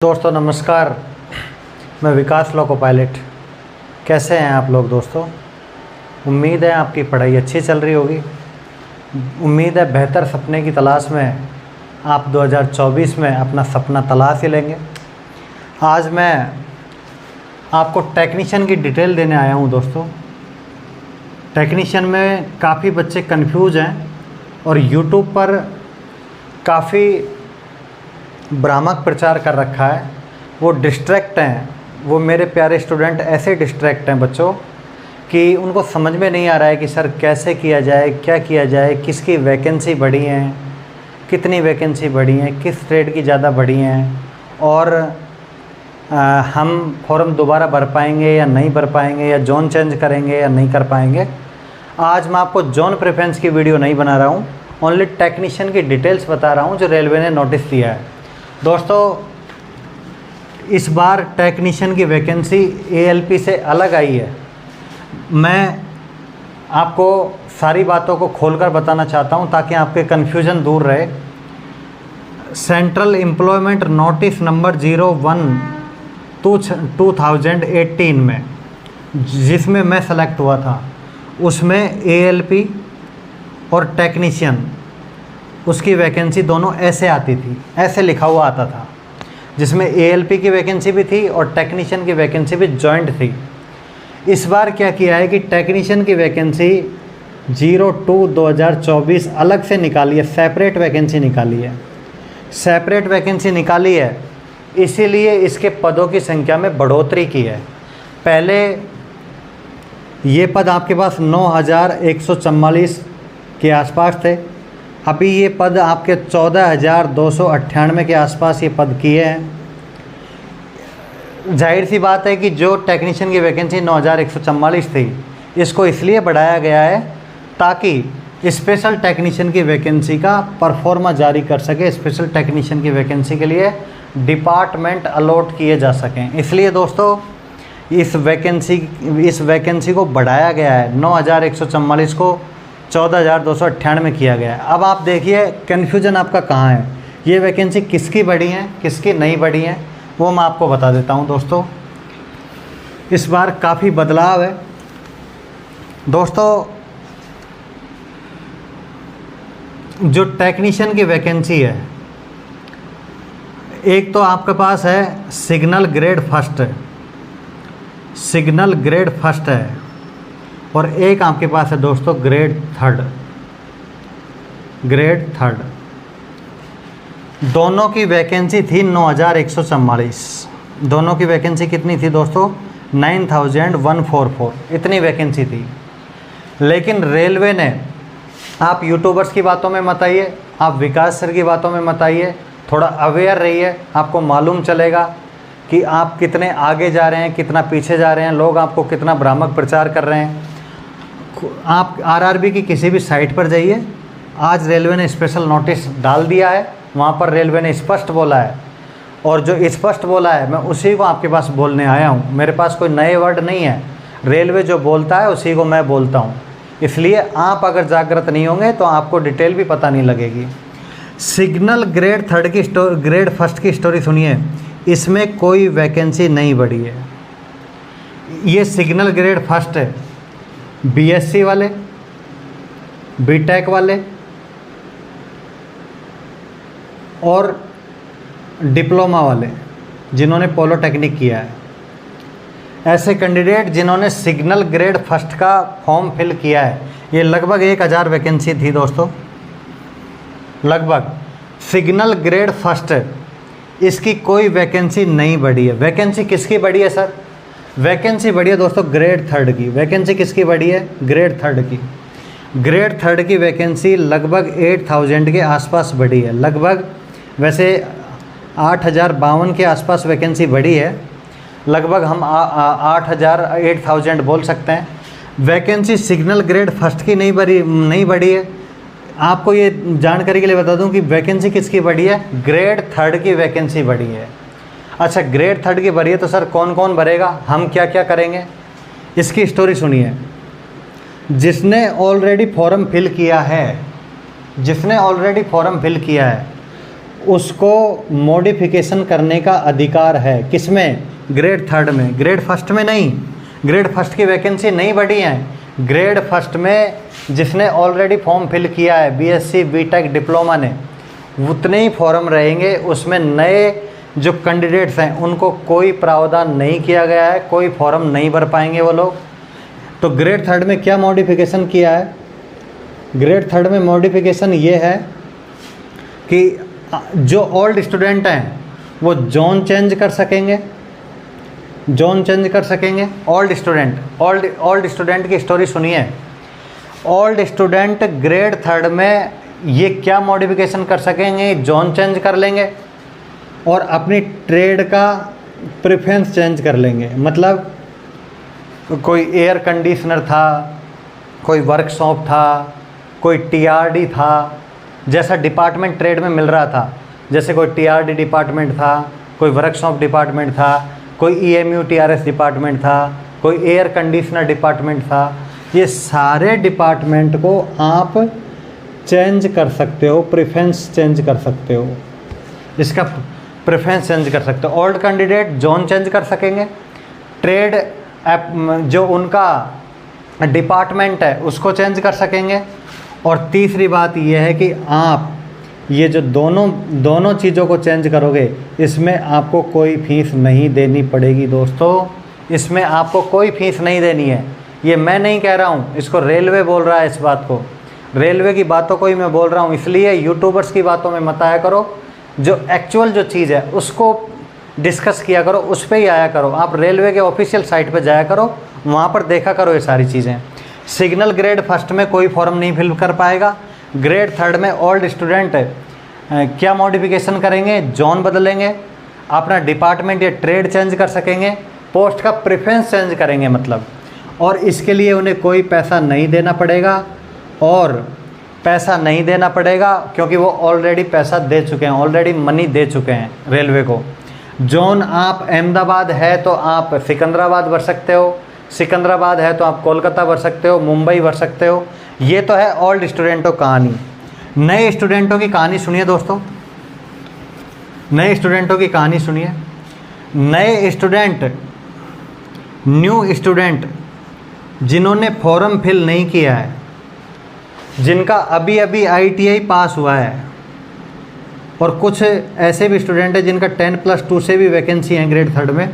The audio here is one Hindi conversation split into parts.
दोस्तों नमस्कार, मैं विकास लोको पायलट। कैसे हैं आप लोग दोस्तों? उम्मीद है आपकी पढ़ाई अच्छी चल रही होगी। उम्मीद है बेहतर सपने की तलाश में आप 2024 में अपना सपना तलाश ही लेंगे। आज मैं आपको टेक्नीशियन की डिटेल देने आया हूं दोस्तों। टेक्नीशियन में काफ़ी बच्चे कंफ्यूज हैं और यूट्यूब पर काफ़ी भ्रामक प्रचार कर रखा है। वो डिस्ट्रैक्ट हैं, वो मेरे प्यारे स्टूडेंट ऐसे डिस्ट्रैक्ट हैं बच्चों कि उनको समझ में नहीं आ रहा है कि सर कैसे किया जाए, क्या किया जाए, किसकी वैकेंसी बढ़ी हैं, कितनी वैकेंसी बढ़ी हैं, किस ट्रेड की ज़्यादा बढ़ी हैं और हम फॉर्म दोबारा भर पाएंगे या नहीं भर पाएंगे, या जोन चेंज करेंगे या नहीं कर पाएंगे। आज मैं आपको जोन प्रेफरेंस की वीडियो नहीं बना रहा हूँ, ओनली टेक्नीशियन की डिटेल्स बता रहा हूँ जो रेलवे ने नोटिस दिया है। दोस्तों इस बार टेक्नीशियन की वैकेंसी एएलपी से अलग आई है। मैं आपको सारी बातों को खोलकर बताना चाहता हूं ताकि आपके कन्फ्यूज़न दूर रहे। सेंट्रल एम्प्लॉयमेंट नोटिस नंबर 01/2018 में जिसमें मैं सेलेक्ट हुआ था, उसमें एएलपी और टेक्नीशियन उसकी वैकेंसी दोनों ऐसे आती थी, ऐसे लिखा हुआ आता था, जिसमें एएलपी की वैकेंसी भी थी और टेक्नीशियन की वैकेंसी भी जॉइंट थी। इस बार क्या किया है कि टेक्नीशियन की वैकेंसी 02/2024 अलग से निकाली है, सेपरेट वैकेंसी निकाली है। सेपरेट वैकेंसी निकाली है इसीलिए इसके पदों की संख्या में बढ़ोतरी की है। पहले ये पद आपके पास 9144 के आसपास थे, अभी ये पद आपके 14,298 के आसपास ये पद किए हैं। जाहिर सी बात है कि जो टेक्नीशियन की वैकेंसी 9,144 थी, इसको इसलिए बढ़ाया गया है ताकि स्पेशल टेक्नीशियन की वैकेंसी का परफॉर्मा जारी कर सके, स्पेशल टेक्नीशियन की वैकेंसी के लिए डिपार्टमेंट अलॉट किए जा सकें। इसलिए दोस्तों इस वैकेंसी को बढ़ाया गया है, 9,144 को 14,298 में किया गया है। अब आप देखिए कन्फ्यूजन आपका कहाँ है, ये वैकेंसी किसकी बढ़ी हैं, किसकी नहीं बढ़ी हैं, वो मैं आपको बता देता हूँ दोस्तों। इस बार काफ़ी बदलाव है दोस्तों। जो टेक्नीशियन की वैकेंसी है, एक तो आपके पास है सिग्नल ग्रेड फर्स्ट है और एक आपके पास है दोस्तों ग्रेड थर्ड। दोनों की वैकेंसी थी 9,144। दोनों की वैकेंसी कितनी थी दोस्तों? 9,144, इतनी वैकेंसी थी। लेकिन रेलवे ने, आप यूट्यूबर्स की बातों में मत आइए, आप विकास सर की बातों में मत आइए, थोड़ा अवेयर रहिए, आपको मालूम चलेगा कि आप कितने आगे जा रहे हैं, कितना पीछे जा रहे हैं, लोग आपको कितना भ्रामक प्रचार कर रहे हैं। आप आरआरबी की किसी भी साइट पर जाइए, आज रेलवे ने स्पेशल नोटिस डाल दिया है, वहाँ पर रेलवे ने स्पष्ट बोला है, और जो स्पष्ट बोला है मैं उसी को आपके पास बोलने आया हूँ। मेरे पास कोई नए वर्ड नहीं है, रेलवे जो बोलता है उसी को मैं बोलता हूँ। इसलिए आप अगर जागृत नहीं होंगे तो आपको डिटेल भी पता नहीं लगेगी। सिग्नल ग्रेड फर्स्ट की स्टोरी सुनिए, इसमें कोई वैकेंसी नहीं बढ़ी है। ये सिग्नल ग्रेड फर्स्ट है, बीएससी वाले, बीटेक वाले और डिप्लोमा वाले जिन्होंने पॉलिटेक्निक किया है, ऐसे कैंडिडेट जिन्होंने सिग्नल ग्रेड फर्स्ट का फॉर्म फिल किया है, ये लगभग 1,000 वैकेंसी थी दोस्तों, लगभग। सिग्नल ग्रेड फर्स्ट, इसकी कोई वैकेंसी नहीं बढ़ी है। वैकेंसी किसकी बढ़ी है सर? वैकेंसी बढ़ी है दोस्तों ग्रेड थर्ड की। वैकेंसी किसकी बढ़ी है? ग्रेड थर्ड की। ग्रेड थर्ड की वैकेंसी लगभग 8,000 के आसपास बढ़ी है, लगभग। वैसे 8,052 के आसपास वैकेंसी बढ़ी है, लगभग हम 8,000 बोल सकते हैं। वैकेंसी सिग्नल ग्रेड फर्स्ट की नहीं बढ़ी है। आपको ये जानकारी के लिए बता दूं कि वैकेंसी किसकी बढ़ी है? ग्रेड थर्ड की वैकेंसी बढ़ी है। अच्छा, ग्रेड थर्ड की बढ़ी है तो सर कौन कौन भरेगा, हम क्या क्या करेंगे, इसकी स्टोरी सुनिए। जिसने ऑलरेडी फॉर्म फिल किया है उसको मॉडिफिकेशन करने का अधिकार है। किसमें? ग्रेड थर्ड में, ग्रेड फर्स्ट में नहीं। ग्रेड फर्स्ट की वैकेंसी नहीं बढ़ी है। ग्रेड फर्स्ट में जिसने ऑलरेडी फॉर्म फिल किया है बीएससी बीटेक डिप्लोमा ने, उतने ही फॉर्म रहेंगे। उसमें नए जो कैंडिडेट्स हैं उनको कोई प्रावधान नहीं किया गया है, कोई फॉर्म नहीं भर पाएंगे वो लोग। तो ग्रेड थर्ड में क्या मॉडिफिकेशन किया है? ग्रेड थर्ड में मॉडिफिकेशन ये है कि जो ओल्ड स्टूडेंट हैं वो जोन चेंज कर सकेंगे, जोन चेंज कर सकेंगे। ओल्ड स्टूडेंट की स्टोरी सुनिए। ओल्ड स्टूडेंट ग्रेड थर्ड में ये क्या मॉडिफिकेशन कर सकेंगे? जोन चेंज कर लेंगे और अपनी ट्रेड का प्रेफरेंस चेंज कर लेंगे। मतलब कोई एयर कंडीशनर था, कोई वर्कशॉप था, कोई टीआरडी था, जैसा डिपार्टमेंट ट्रेड में मिल रहा था, जैसे कोई टीआरडी डिपार्टमेंट था, कोई वर्कशॉप डिपार्टमेंट था, कोई ईएमयू टीआरएस डिपार्टमेंट था, कोई एयर कंडीशनर डिपार्टमेंट था। ये सारे डिपार्टमेंट को आप चेंज कर सकते हो, प्रेफरेंस चेंज कर सकते हो, इसका प्रेफरेंस चेंज कर सकते हो। ओल्ड कैंडिडेट जोन चेंज कर सकेंगे, ट्रेड जो उनका डिपार्टमेंट है उसको चेंज कर सकेंगे। और तीसरी बात यह है कि आप ये जो दोनों चीज़ों को चेंज करोगे, इसमें आपको कोई फीस नहीं देनी पड़ेगी दोस्तों। इसमें आपको कोई फीस नहीं देनी है। ये मैं नहीं कह रहा हूँ, इसको रेलवे बोल रहा है। इस बात को, रेलवे की बातों को ही मैं बोल रहा हूँ। इसलिए यूट्यूबर्स की बातों में मत आया करो, जो एक्चुअल जो चीज़ है उसको डिस्कस किया करो, उस पर ही आया करो। आप रेलवे के ऑफिशियल साइट पर जाया करो, वहाँ पर देखा करो ये सारी चीज़ें। सिग्नल ग्रेड फर्स्ट में कोई फॉर्म नहीं फिल कर पाएगा। ग्रेड थर्ड में ओल्ड स्टूडेंट क्या मॉडिफिकेशन करेंगे? जोन बदलेंगे, अपना डिपार्टमेंट या ट्रेड चेंज कर सकेंगे, पोस्ट का प्रेफरेंस चेंज करेंगे मतलब। और इसके लिए उन्हें कोई पैसा नहीं देना पड़ेगा, और पैसा नहीं देना पड़ेगा क्योंकि वो ऑलरेडी पैसा दे चुके हैं, ऑलरेडी मनी दे चुके हैं रेलवे को। जोन आप अहमदाबाद है तो आप सिकंदराबाद भर सकते हो, सिकंदराबाद है तो आप कोलकाता भर सकते हो, मुंबई भर सकते हो। ये तो है ओल्ड स्टूडेंटों कहानी। नए स्टूडेंटों की कहानी सुनिए दोस्तों, नए स्टूडेंटों की कहानी सुनिए। नए स्टूडेंट, न्यू स्टूडेंट जिन्होंने फॉर्म फिल नहीं किया है, जिनका अभी अभी आईटीआई पास हुआ है, और कुछ ऐसे भी स्टूडेंट हैं जिनका 10+2 से भी वैकेंसी हैं ग्रेड थर्ड में।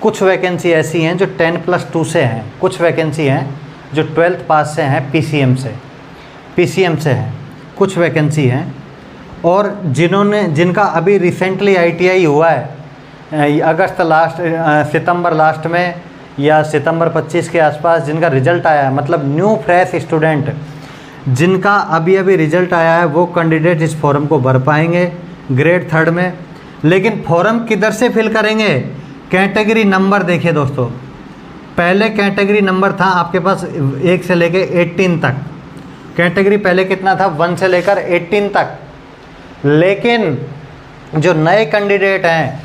कुछ वैकेंसी ऐसी हैं जो 10+2 से हैं, कुछ वैकेंसी हैं जो 12th पास से हैं, पीसीएम से हैं, कुछ वैकेंसी हैं। और जिनका अभी रिसेंटली आईटीआई हुआ है अगस्त लास्ट, सितंबर लास्ट में या सितंबर 25 के आसपास जिनका रिजल्ट आया है, मतलब न्यू फ्रेश स्टूडेंट जिनका अभी अभी रिजल्ट आया है, वो कैंडिडेट इस फॉर्म को भर पाएंगे ग्रेड थर्ड में। लेकिन फॉर्म किधर से फिल करेंगे? कैटेगरी नंबर देखिए दोस्तों, पहले कैटेगरी नंबर था आपके पास 1 से लेकर 18 तक। कैटेगरी पहले कितना था? 1 से लेकर 18 तक। लेकिन जो नए कैंडिडेट हैं,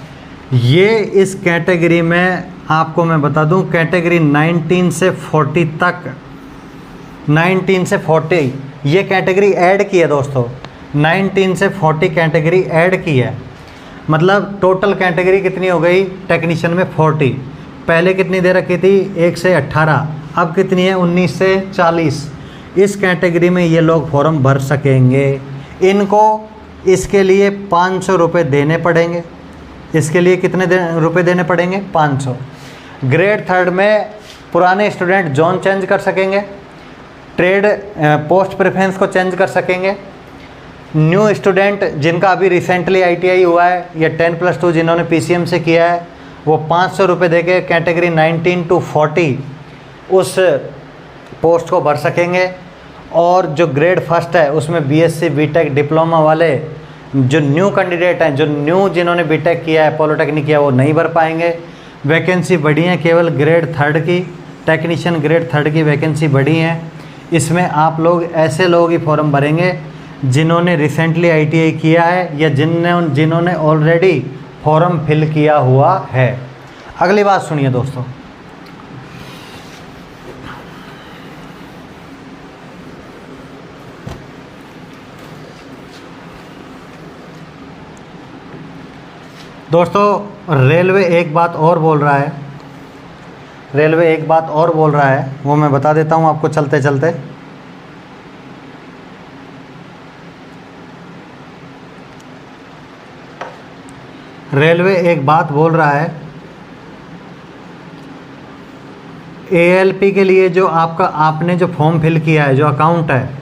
ये इस कैटेगरी में आपको मैं बता दूं, कैटेगरी 19 से 40 तक, 19 से 40 ये कैटेगरी ऐड की है दोस्तों। 19 से 40 कैटेगरी ऐड की है, मतलब टोटल कैटेगरी कितनी हो गई टेक्नीशियन में? 40। पहले कितनी दे रखी थी? 1 से 18, अब कितनी है? 19 से 40। इस कैटेगरी में ये लोग फॉर्म भर सकेंगे। इनको इसके लिए 500 रुपये देने पड़ेंगे। इसके लिए कितने रुपये देने पड़ेंगे? 500। ग्रेड थर्ड में पुराने स्टूडेंट जोन चेंज कर सकेंगे, ट्रेड पोस्ट प्रेफरेंस को चेंज कर सकेंगे। न्यू स्टूडेंट जिनका अभी रिसेंटली आईटीआई हुआ है या 10+2 जिन्होंने पीसीएम से किया है, वो 500 रुपये देके कैटेगरी 19 to 40 उस पोस्ट को भर सकेंगे। और जो ग्रेड फर्स्ट है उसमें बीएससी बीटेक डिप्लोमा वाले जो न्यू कैंडिडेट हैं, जो जिन्होंने बीटेक किया है, पॉलिटेक्निक किया, वो नहीं भर पाएंगे। वैकेंसी बढ़ी है केवल ग्रेड थर्ड की, टेक्नीशियन ग्रेड थर्ड की वैकेंसी बढ़ी है। इसमें आप लोग ऐसे लोग ही फॉर्म भरेंगे जिन्होंने रिसेंटली आईटीआई किया है या जिन्होंने ऑलरेडी फॉर्म फिल किया हुआ है। अगली बात सुनिए दोस्तों, दोस्तों रेलवे एक बात और बोल रहा है, रेलवे एक बात और बोल रहा है, वो मैं बता देता हूँ आपको चलते चलते। रेलवे एक बात बोल रहा है, एएलपी के लिए जो आपने जो फॉर्म फिल किया है, जो अकाउंट है,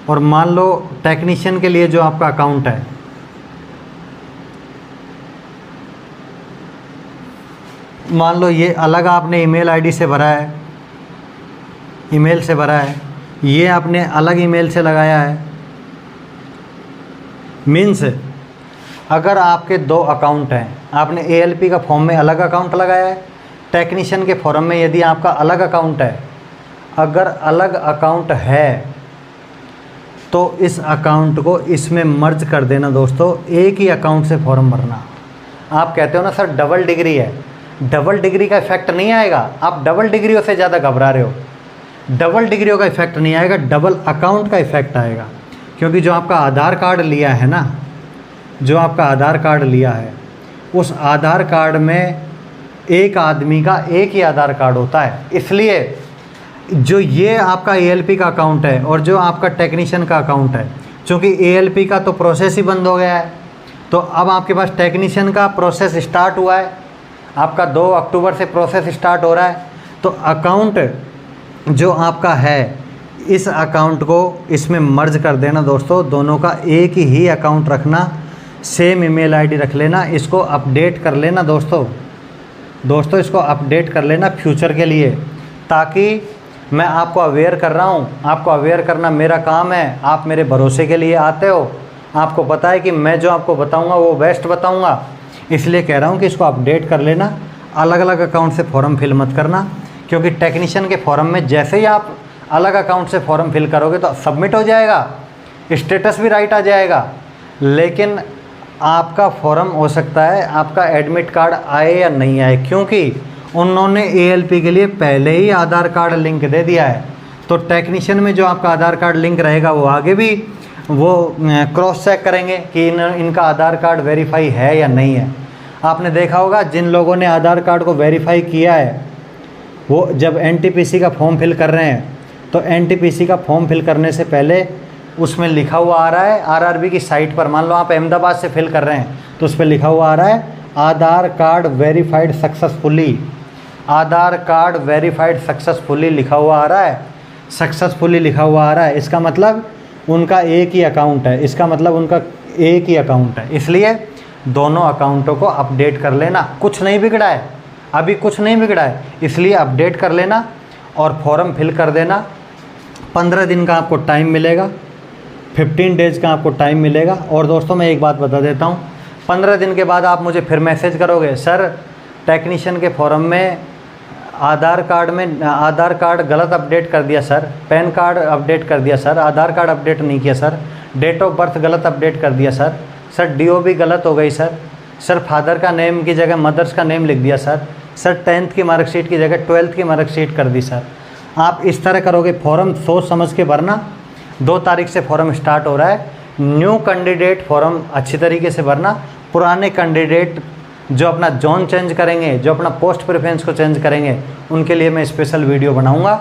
और मान लो टेक्नीशियन के लिए जो आपका अकाउंट है, मान लो ये अलग आपने ईमेल आईडी से भरा है, ईमेल से भरा है, ये आपने अलग ईमेल से लगाया है। मीन्स अगर आपके दो अकाउंट हैं, आपने एएलपी का फॉर्म में अलग अकाउंट लगाया है, टेक्नीशियन के फॉर्म में यदि आपका अलग अकाउंट है, अगर अलग अकाउंट है तो इस अकाउंट को इसमें मर्ज कर देना दोस्तों, एक ही अकाउंट से फॉर्म भरना। आप कहते हो ना सर डबल डिग्री है, डबल डिग्री का इफेक्ट नहीं आएगा, आप डबल डिग्रियों से ज़्यादा घबरा रहे हो। डबल डिग्रियों का इफेक्ट नहीं आएगा, डबल अकाउंट का इफेक्ट आएगा। क्योंकि जो आपका आधार कार्ड लिया है ना, जो आपका आधार कार्ड लिया है, उस आधार कार्ड में एक आदमी का एक ही आधार कार्ड होता है। इसलिए जो ये आपका एएलपी का अकाउंट है और जो आपका टेक्नीशियन का अकाउंट है, चूँकि एएलपी का तो प्रोसेस ही बंद हो गया है, तो अब आपके पास टेक्नीशियन का प्रोसेस स्टार्ट हुआ है, आपका 2 अक्टूबर से प्रोसेस स्टार्ट हो रहा है। तो अकाउंट जो आपका है, इस अकाउंट को इसमें मर्ज कर देना दोस्तों, दोनों का एक ही अकाउंट रखना, सेम ईमेल आईडी रख लेना, इसको अपडेट कर लेना दोस्तों इसको अपडेट कर लेना फ्यूचर के लिए, ताकि मैं आपको अवेयर कर रहा हूँ, आपको अवेयर करना मेरा काम है। आप मेरे भरोसे के लिए आते हो, आपको पता है कि मैं जो आपको बताऊँगा वो बेस्ट बताऊँगा, इसलिए कह रहा हूँ कि इसको अपडेट कर लेना। अलग अलग अकाउंट से फॉर्म फिल मत करना, क्योंकि टेक्नीशियन के फॉर्म में जैसे ही आप अलग अकाउंट से फॉर्म फिल करोगे तो सबमिट हो जाएगा, स्टेटस भी राइट आ जाएगा, लेकिन आपका फॉर्म हो सकता है आपका एडमिट कार्ड आए या नहीं आए, क्योंकि उन्होंने एएलपी के लिए पहले ही आधार कार्ड लिंक दे दिया है। तो टेक्नीशियन में जो आपका आधार कार्ड लिंक रहेगा वो आगे भी वो क्रॉस चेक करेंगे कि इनका आधार कार्ड वेरीफाई है या नहीं है। आपने देखा होगा जिन लोगों ने आधार कार्ड को वेरीफाई किया है, वो जब एनटीपीसी का फॉर्म फिल कर रहे हैं, तो एनटीपीसी का फॉर्म फिल करने से पहले उसमें लिखा हुआ आ रहा है, आरआरबी की साइट पर, मान लो आप अहमदाबाद से फिल कर रहे हैं, तो उस पर लिखा हुआ आ रहा है आधार कार्ड वेरीफाइड सक्सेसफुली, आधार कार्ड वेरीफाइड सक्सेसफुली लिखा हुआ आ रहा है, सक्सेसफुली लिखा हुआ आ रहा है। इसका मतलब उनका एक ही अकाउंट है, इसका मतलब उनका एक ही अकाउंट है। इसलिए दोनों अकाउंटों को अपडेट कर लेना, कुछ नहीं बिगड़ा है, अभी कुछ नहीं बिगड़ा है, इसलिए अपडेट कर लेना और फॉर्म फिल कर देना। 15 दिन का आपको टाइम मिलेगा, 15 डेज़ का आपको टाइम मिलेगा। और दोस्तों मैं एक बात बता देता हूँ, 15 दिन के बाद आप मुझे फिर मैसेज करोगे, सर टेक्नीशियन के फॉर्म में आधार कार्ड गलत अपडेट कर दिया सर, पैन कार्ड अपडेट कर दिया सर, आधार कार्ड अपडेट नहीं किया सर, डेट ऑफ बर्थ गलत अपडेट कर दिया सर डीओबी गलत हो गई सर फादर का नेम की जगह मदर्स का नेम लिख दिया सर 10th की मार्कशीट की जगह 12th की मार्कशीट कर दी सर। आप इस तरह करोगे, फॉर्म सोच समझ के भरना। 2 तारीख से फॉर्म स्टार्ट हो रहा है। न्यू कैंडिडेट फॉर्म अच्छी तरीके से भरना। पुराने कैंडिडेट जो अपना जोन चेंज करेंगे, जो अपना पोस्ट प्रेफरेंस को चेंज करेंगे, उनके लिए मैं स्पेशल वीडियो बनाऊंगा।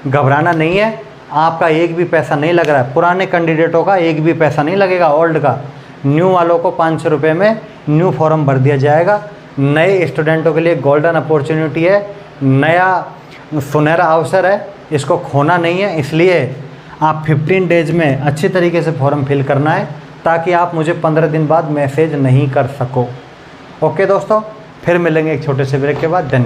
घबराना नहीं है, आपका एक भी पैसा नहीं लग रहा है, पुराने कैंडिडेटों का एक भी पैसा नहीं लगेगा, ओल्ड का। न्यू वालों को 500 रुपये में न्यू फॉर्म भर दिया जाएगा। नए स्टूडेंटों के लिए गोल्डन अपॉर्चुनिटी है, नया सुनहरा अवसर है, इसको खोना नहीं है। इसलिए आप 15 डेज़ में अच्छी तरीके से फॉर्म फिल करना है, ताकि आप मुझे 15 दिन बाद मैसेज नहीं कर सको। ओके दोस्तों, फिर मिलेंगे एक छोटे से ब्रेक के बाद। धन्यवाद।